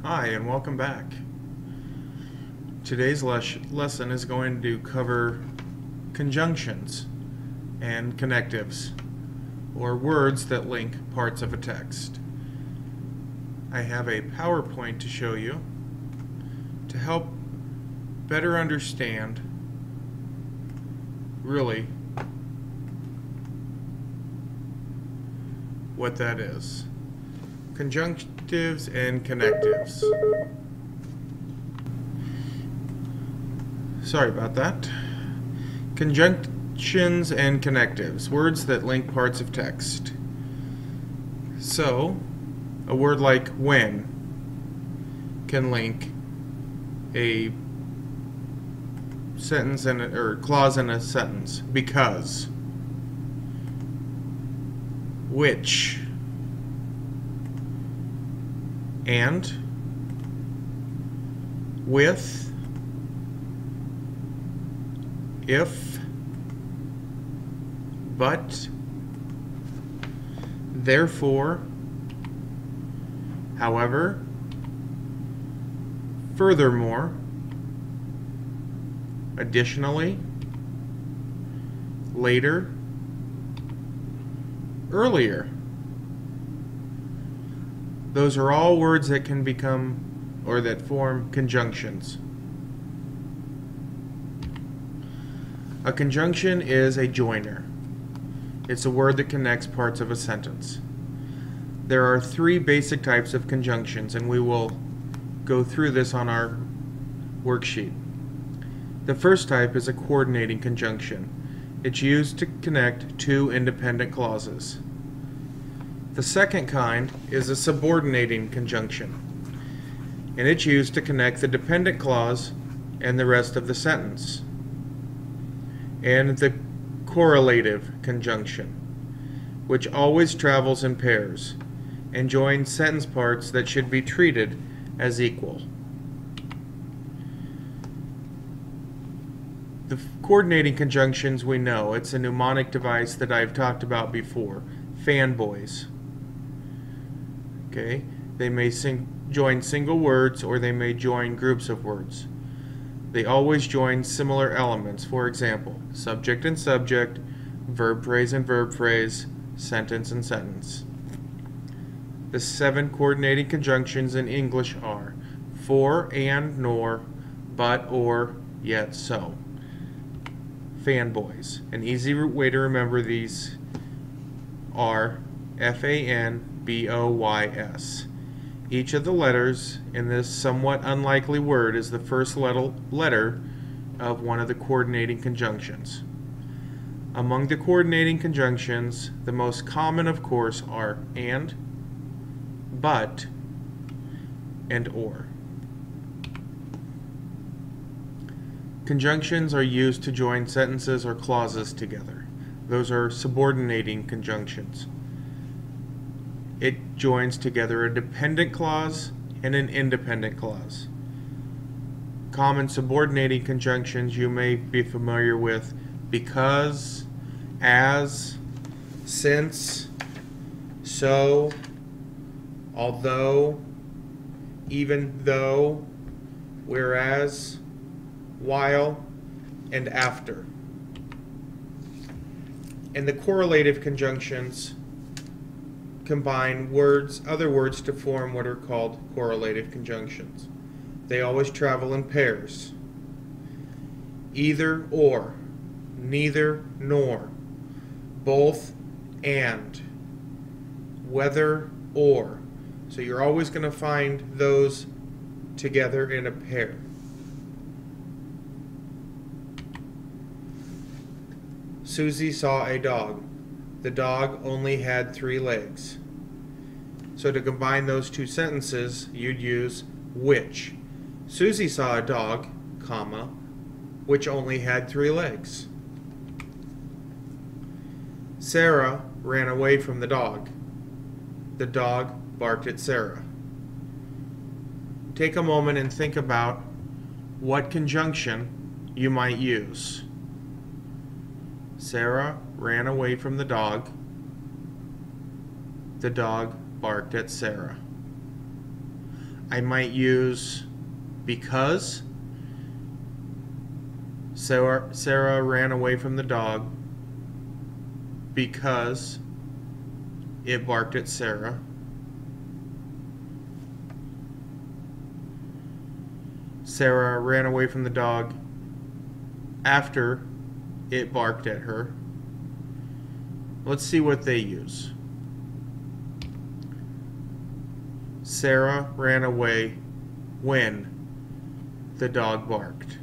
Hi, and welcome back. Today's lesson is going to cover conjunctions and connectives, or words that link parts of a text. I have a PowerPoint to show you to help better understand, really, what that is. Conjunctives and connectives. Sorry about that. Conjunctions and connectives, words that link parts of text. So, a word like when can link a sentence or clause in a sentence. Because, which, and, with, if, but, therefore, however, furthermore, additionally, later, earlier. Those are all words that can become, or that form, conjunctions. A conjunction is a joiner. It's a word that connects parts of a sentence. There are three basic types of conjunctions, and we will go through this on our worksheet. The first type is a coordinating conjunction. It's used to connect two independent clauses. The second kind is a subordinating conjunction, and it's used to connect the dependent clause and the rest of the sentence. And the correlative conjunction, which always travels in pairs and joins sentence parts that should be treated as equal. The coordinating conjunctions we know. It's a mnemonic device that I've talked about before. Fanboys. Okay, they may join single words or they may join groups of words. They always join similar elements. For example, subject and subject, verb phrase and verb phrase, sentence and sentence. The 7 coordinating conjunctions in English are for, and, nor, but, or, yet, so. Fanboys. An easy way to remember these are F-A-N-B-O-Y-S. Each of the letters in this somewhat unlikely word is the first letter of one of the coordinating conjunctions. Among the coordinating conjunctions, the most common, of course, are and, but, and or. Conjunctions are used to join sentences or clauses together. Those are subordinating conjunctions. It joins together a dependent clause and an independent clause. Common subordinating conjunctions you may be familiar with: because, as, since, so, although, even though, whereas, while, and after. And the correlative conjunctions combine other words to form what are called correlative conjunctions. They always travel in pairs. Either or, neither nor, both and, whether or. So you're always going to find those together in a pair. Susie saw a dog. The dog only had 3 legs. So to combine those two sentences, you'd use which. Susie saw a dog, comma, which only had 3 legs. Sarah ran away from the dog. The dog barked at Sarah. Take a moment and think about what conjunction you might use. Sarah ran away from the dog. The dog barked at Sarah. I might use because. Sarah ran away from the dog because it barked at Sarah. Sarah ran away from the dog after it barked at her. Let's see what they use. Sarah ran away when the dog barked.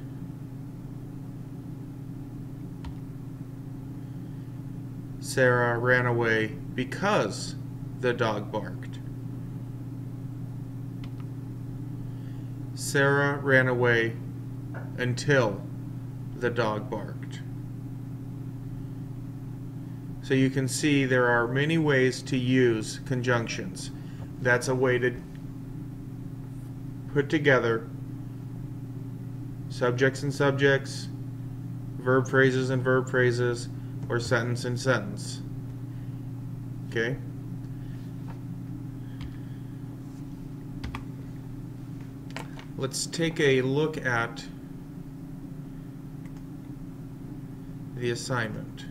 Sarah ran away because the dog barked. Sarah ran away until the dog barked. So you can see there are many ways to use conjunctions. That's a way to put together subjects and subjects, verb phrases and verb phrases, or sentence and sentence. Okay? Let's take a look at the assignment.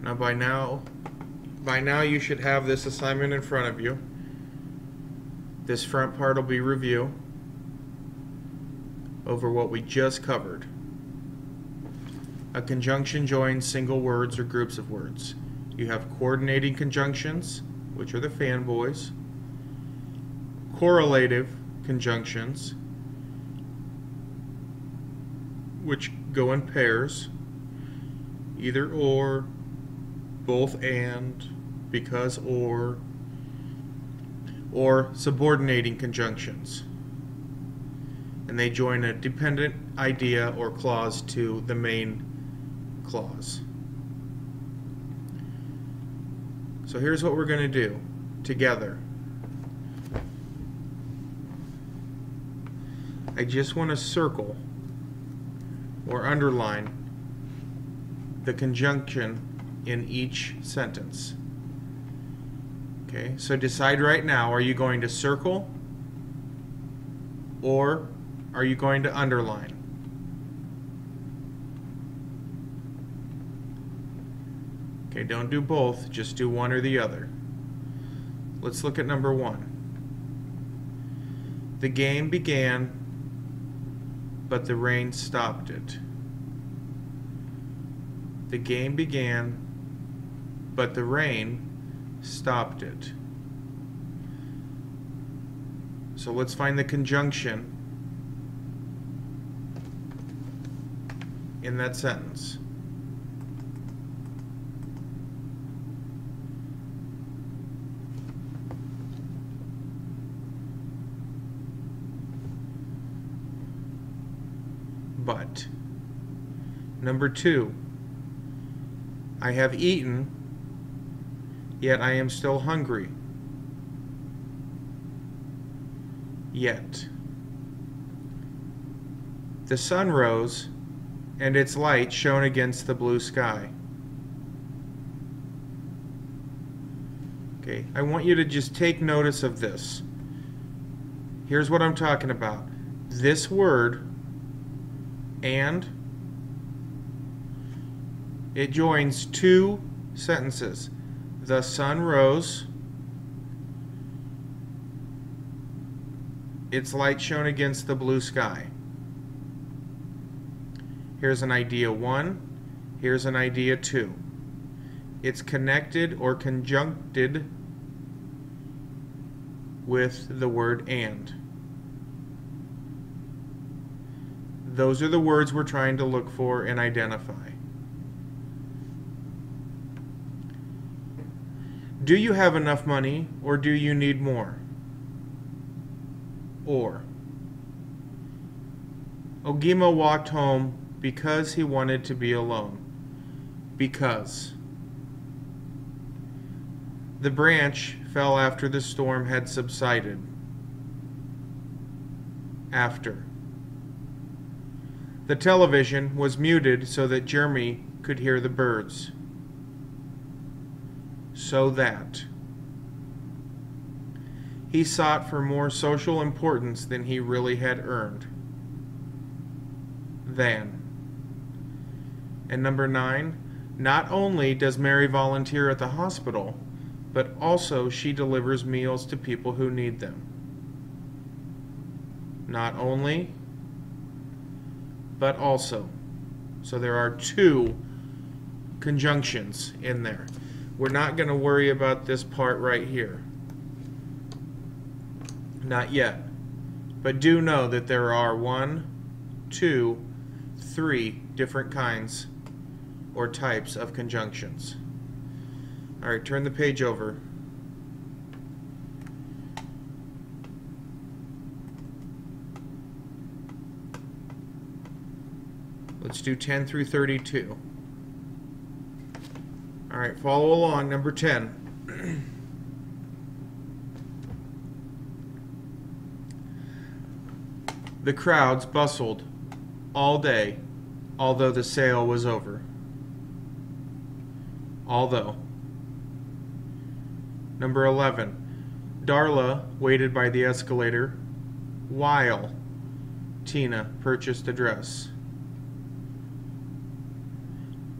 Now by now you should have this assignment in front of you. This front part will be review over what we just covered. A conjunction joins single words or groups of words. You have coordinating conjunctions, which are the fanboys, correlative conjunctions, which go in pairs, either or, both and, because or subordinating conjunctions. And they join a dependent idea or clause to the main clause. So here's what we're going to do together. I just want to circle or underline the conjunction in each sentence. Okay, so decide right now, are you going to circle or are you going to underline? Okay, don't do both, just do one or the other. Let's look at number 1. The game began, but the rain stopped it. The game began, but the rain stopped it. So let's find the conjunction in that sentence. But. Number 2. I have eaten, yet I am still hungry. Yet. The sun rose, and its light shone against the blue sky. Okay, I want you to just take notice of this. Here's what I'm talking about. This word, and, it joins two sentences. The sun rose, its light shone against the blue sky. Here's an idea 1, here's an idea 2. It's connected or conjuncted with the word and. Those are the words we're trying to look for and identify. Do you have enough money, or do you need more? Or, Ogima walked home because he wanted to be alone. Because. The branch fell after the storm had subsided. After. The television was muted so that Jeremy could hear the birds. So that. He sought for more social importance than he really had earned. Than. And number 9, not only does Mary volunteer at the hospital, but also she delivers meals to people who need them. Not only, but also. So there are 2 conjunctions in there. We're not going to worry about this part right here. Not yet. But do know that there are 1, 2, 3 different kinds or types of conjunctions. All right, turn the page over. Let's do 10 through 32. All right, follow along. Number 10. The crowds bustled all day, although the sale was over. Although. Number 11. Darla waited by the escalator while Tina purchased a dress.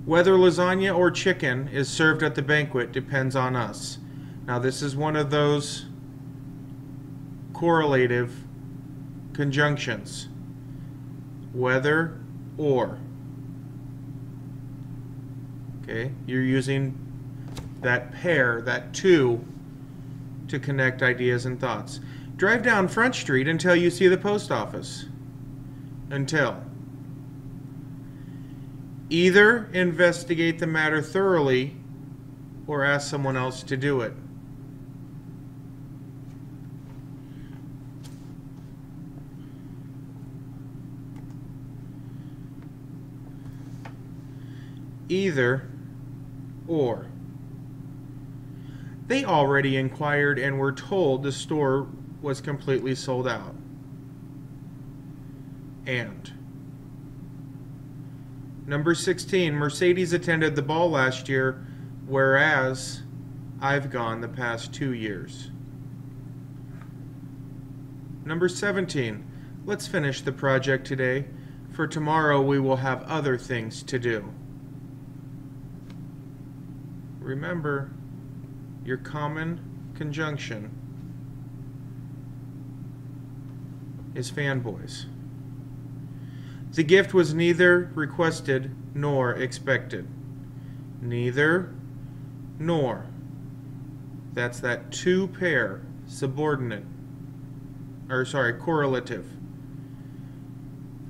Whether lasagna or chicken is served at the banquet depends on us. Now this is one of those correlative conjunctions. Whether or. Okay, you're using that pair, that 2, to connect ideas and thoughts. Drive down Front Street until you see the post office. Until. Either investigate the matter thoroughly or ask someone else to do it. Either or. They already inquired and were told the store was completely sold out. And. Number 16, Mercedes attended the ball last year, whereas I've gone the past 2 years. Number 17, let's finish the project today. For tomorrow we will have other things to do. Remember, your common conjunction is fanboys. The gift was neither requested nor expected. Neither nor. That's that 2 pair, subordinate. Correlative.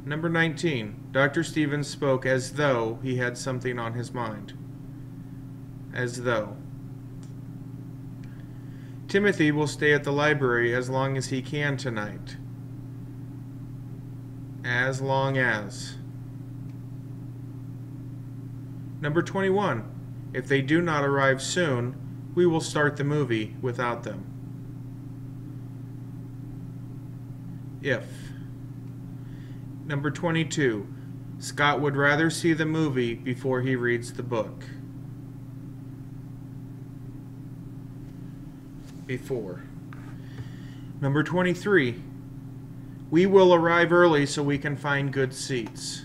Number 19. Dr. Stevens spoke as though he had something on his mind. As though. Timothy will stay at the library as long as he can tonight. As long as. Number 21. If they do not arrive soon, we will start the movie without them. If. Number 22. Scott would rather see the movie before he reads the book. Before. Number 23. We will arrive early so we can find good seats.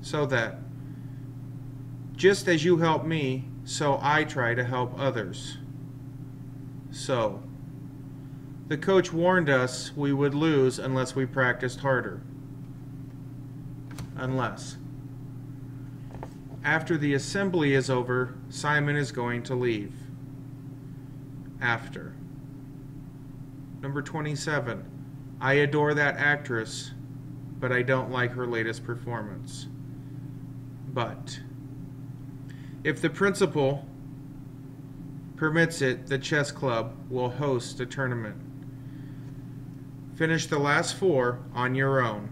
So that, just as you help me, so I try to help others. So, the coach warned us we would lose unless we practiced harder. Unless. After the assembly is over, Simon is going to leave. After. Number 27. I adore that actress, but I don't like her latest performance. But. If the principal permits it, the chess club will host a tournament. Finish the last 4 on your own.